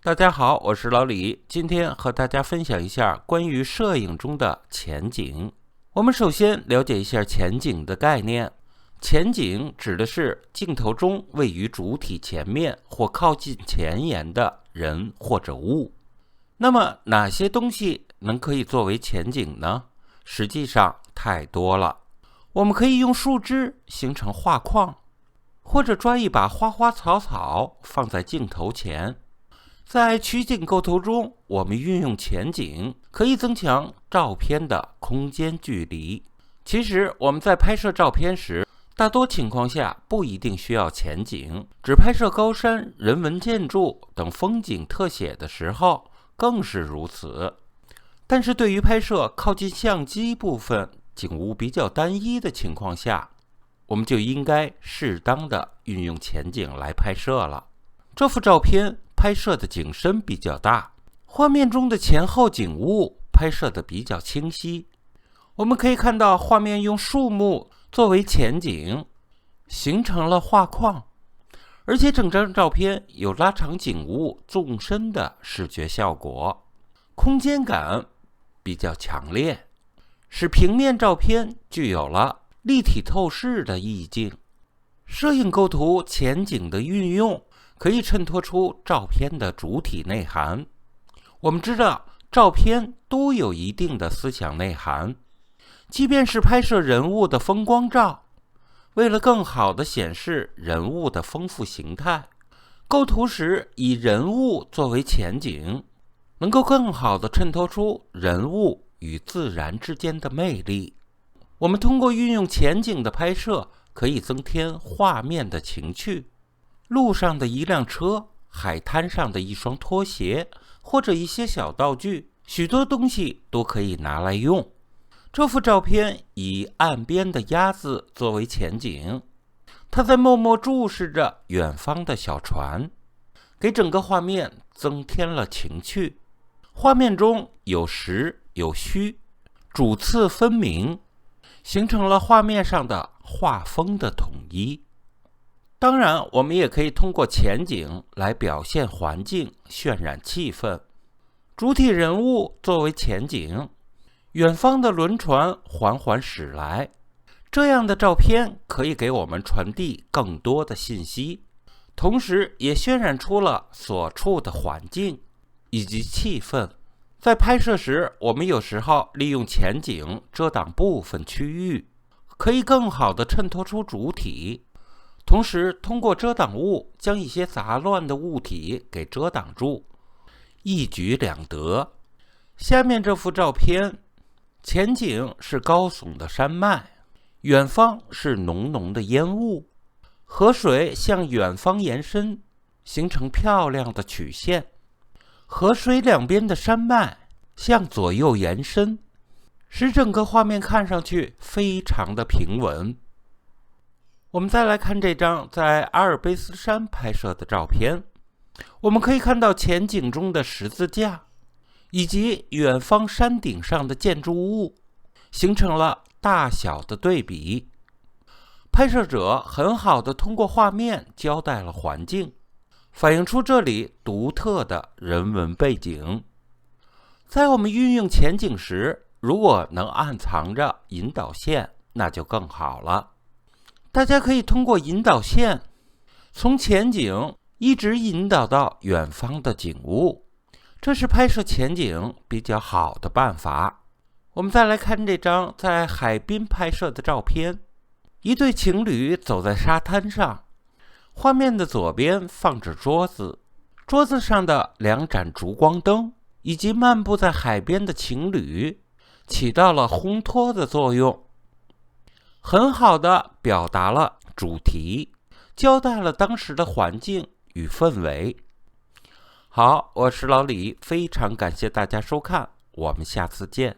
大家好，我是老李，今天和大家分享一下关于摄影中的前景。我们首先了解一下前景的概念。前景指的是镜头中位于主体前面或靠近前沿的人或者物。那么哪些东西可以作为前景呢？实际上太多了。我们可以用树枝形成画框，或者抓一把花花草草放在镜头前。在取景构图中，我们运用前景可以增强照片的空间距离。其实我们在拍摄照片时，大多情况下不一定需要前景，只拍摄高山、人文建筑等风景特写的时候更是如此。但是对于拍摄靠近相机部分景物比较单一的情况下，我们就应该适当的运用前景来拍摄了。这幅照片拍摄的景深比较大，画面中的前后景物拍摄的比较清晰。我们可以看到画面用树木作为前景，形成了画框，而且整张照片有拉长景物纵深的视觉效果，空间感比较强烈，使平面照片具有了立体透视的意境。摄影构图前景的运用可以衬托出照片的主体内涵。我们知道，照片都有一定的思想内涵，即便是拍摄人物的风光照，为了更好地显示人物的丰富形态，构图时以人物作为前景，能够更好地衬托出人物与自然之间的魅力。我们通过运用前景的拍摄，可以增添画面的情趣。路上的一辆车，海滩上的一双拖鞋，或者一些小道具，许多东西都可以拿来用。这幅照片以岸边的鸭子作为前景，它在默默注视着远方的小船，给整个画面增添了情趣。画面中有实有虚，主次分明，形成了画面上的画风的统一。当然，我们也可以通过前景来表现环境，渲染气氛。主体人物作为前景，远方的轮船缓缓驶来，这样的照片可以给我们传递更多的信息，同时也渲染出了所处的环境以及气氛。在拍摄时，我们有时候利用前景遮挡部分区域，可以更好地衬托出主体，同时通过遮挡物将一些杂乱的物体给遮挡住，一举两得。下面这幅照片，前景是高耸的山脉，远方是浓浓的烟雾，河水向远方延伸，形成漂亮的曲线。河水两边的山脉向左右延伸，使整个画面看上去非常的平稳。我们再来看这张在阿尔卑斯山拍摄的照片，我们可以看到前景中的十字架以及远方山顶上的建筑物，形成了大小的对比。拍摄者很好地通过画面交代了环境，反映出这里独特的人文背景。在我们运用前景时，如果能暗藏着引导线，那就更好了。大家可以通过引导线，从前景一直引导到远方的景物，这是拍摄前景比较好的办法。我们再来看这张在海滨拍摄的照片，一对情侣走在沙滩上，画面的左边放着桌子，桌子上的两盏烛光灯以及漫步在海边的情侣起到了烘托的作用，很好地表达了主题，交代了当时的环境与氛围。好，我是老李，非常感谢大家收看，我们下次见。